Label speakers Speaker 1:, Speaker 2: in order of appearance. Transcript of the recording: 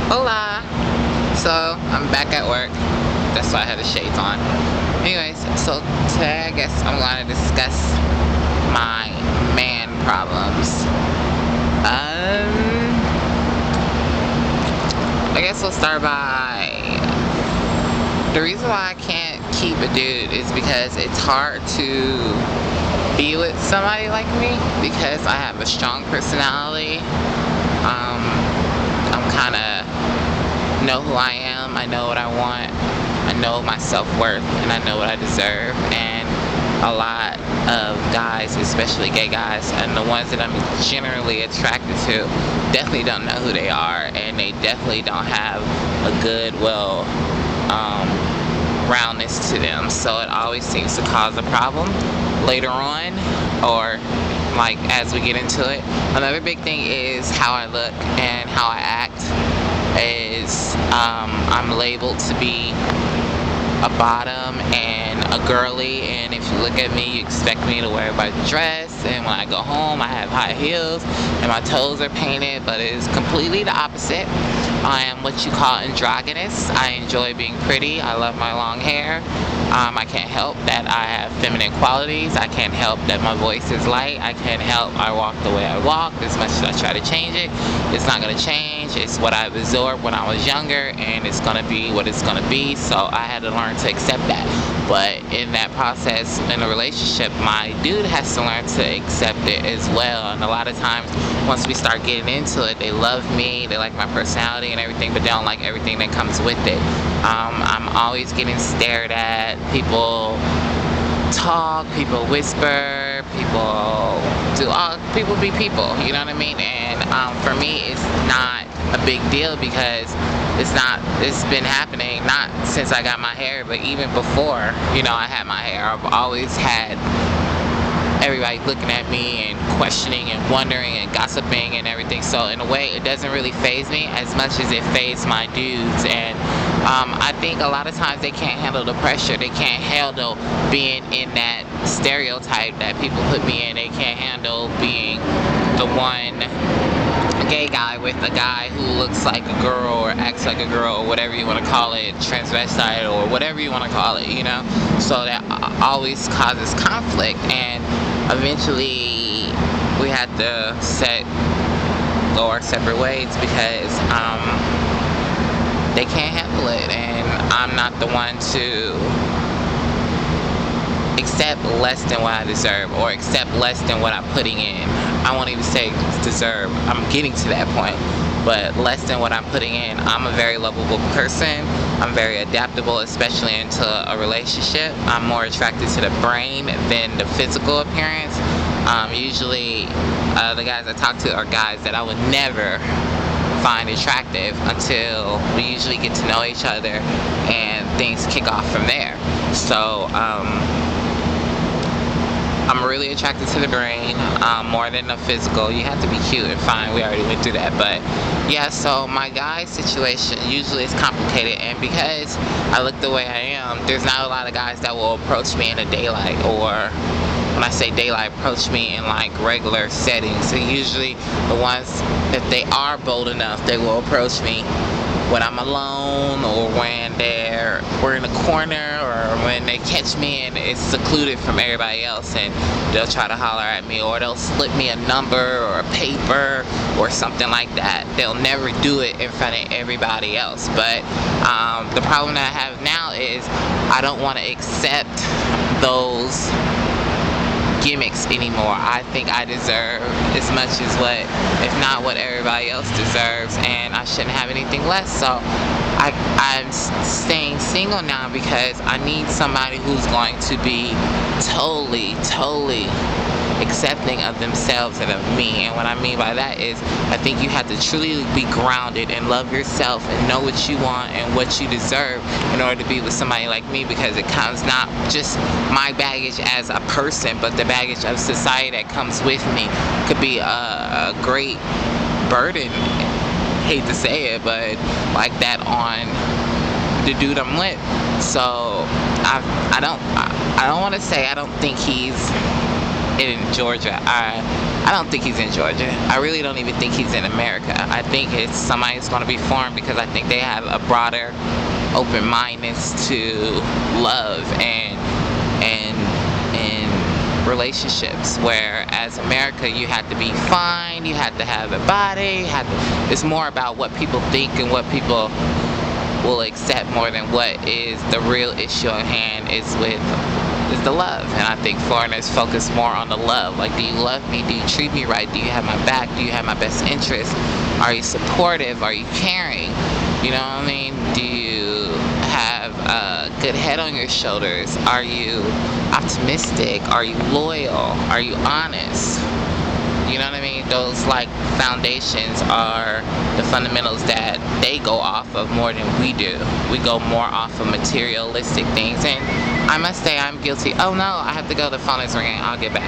Speaker 1: Hola! So, I'm back at work. That's why I had the shades on. Anyways, so today I guess I'm going to discuss my man problems. I guess we'll start by the reason why I can't keep a dude is because it's hard to be with somebody like me because I have a strong personality. I'm kind of know who I am, I know what I want, I know my self-worth, and I know what I deserve. And a lot of guys, especially gay guys, and the ones that I'm generally attracted to, definitely don't know who they are, and they definitely don't have a good, roundness to them. So it always seems to cause a problem later on, or like as we get into it. Another big thing is how I look and how I act. I'm labeled to be a bottom and a girly, and if you look at me, you expect me to wear a dress, and when I go home I have high heels and my toes are painted, but it is completely the opposite. I am what you call androgynous. I enjoy being pretty. I love my long hair. I can't help that I have feminine qualities. I can't help that my voice is light. I can't help I walk the way I walk. As much as I try to change it, it's not going to change. It's what I absorbed when I was younger, and it's going to be what it's going to be. So I had to learn to accept that. But in that process, in a relationship, my dude has to learn to accept it as well. And a lot of times, once we start getting into it, they love me, they like my personality and everything, but they don't like everything that comes with it. I'm always getting stared at. People talk, people whisper, people be people, you know what I mean? And for me, it's not a big deal because it's been happening not since I got my hair, but even before, I had my hair. I've always had everybody looking at me and questioning and wondering and gossiping and everything. So in a way, it doesn't really faze me as much as it fazes my dudes. And I think a lot of times they can't handle the pressure. They can't handle being in that stereotype that people put me in. They can't handle being the one gay guy with a guy who looks like a girl or acts like a girl or whatever you want to call it, transvestite or whatever you want to call it, So that always causes conflict, and eventually we had to go our separate ways because they can't handle it, and I'm not the one to accept less than what I deserve or accept less than what I'm putting in. I won't even say deserve. I'm getting to that point. But less than what I'm putting in. I'm a very lovable person. I'm very adaptable, especially into a relationship. I'm more attracted to the brain than the physical appearance. Usually, the guys I talk to are guys that I would never find attractive until we usually get to know each other and things kick off from there. So, I'm really attracted to the brain, more than the physical. You have to be cute and fine. We already went through that. But yeah, so my guy situation usually is complicated, and because I look the way I am, there's not a lot of guys that will approach me in the daylight, or when I say daylight, approach me in like regular settings. So usually the ones that they are bold enough, they will approach me when I'm alone, or when we're in a corner, or when they catch me and it's secluded from everybody else, and they'll try to holler at me, or they'll slip me a number or a paper or something like that. They'll never do it in front of everybody else. But the problem that I have now is I don't want to accept those gimmicks anymore. I think I deserve as much as if not what everybody else deserves, and I shouldn't have anything less. So I'm staying single now because I need somebody who's going to be totally accepting of themselves and of me. And what I mean by that is, I think you have to truly be grounded and love yourself and know what you want and what you deserve in order to be with somebody like me, because it comes not just my baggage as a person, but the baggage of society that comes with me could be a great burden. Hate to say it, but like that on the dude I'm with. So I don't want to say I don't think he's in Georgia. I don't think he's in Georgia. I really don't even think he's in America. I think it's somebody who's going to be foreign because I think they have a broader open-mindedness to love and relationships, whereas America, you have to be fine, you have to have a body, it's more about what people think and what people will accept more than what is the real issue at hand is the love. And I think foreigners focus more on the love. Like, do you love me? Do you treat me right? Do you have my back? Do you have my best interest? Are you supportive? Are you caring? You know what I mean? Do you have a good head on your shoulders? Are you optimistic? Are you loyal? Are you honest? You know what I mean? Those like foundations are the fundamentals that they go off of more than we do. We go more off of materialistic things. And I must say I'm guilty. Oh no, I have to go. The phone is ringing. I'll get back.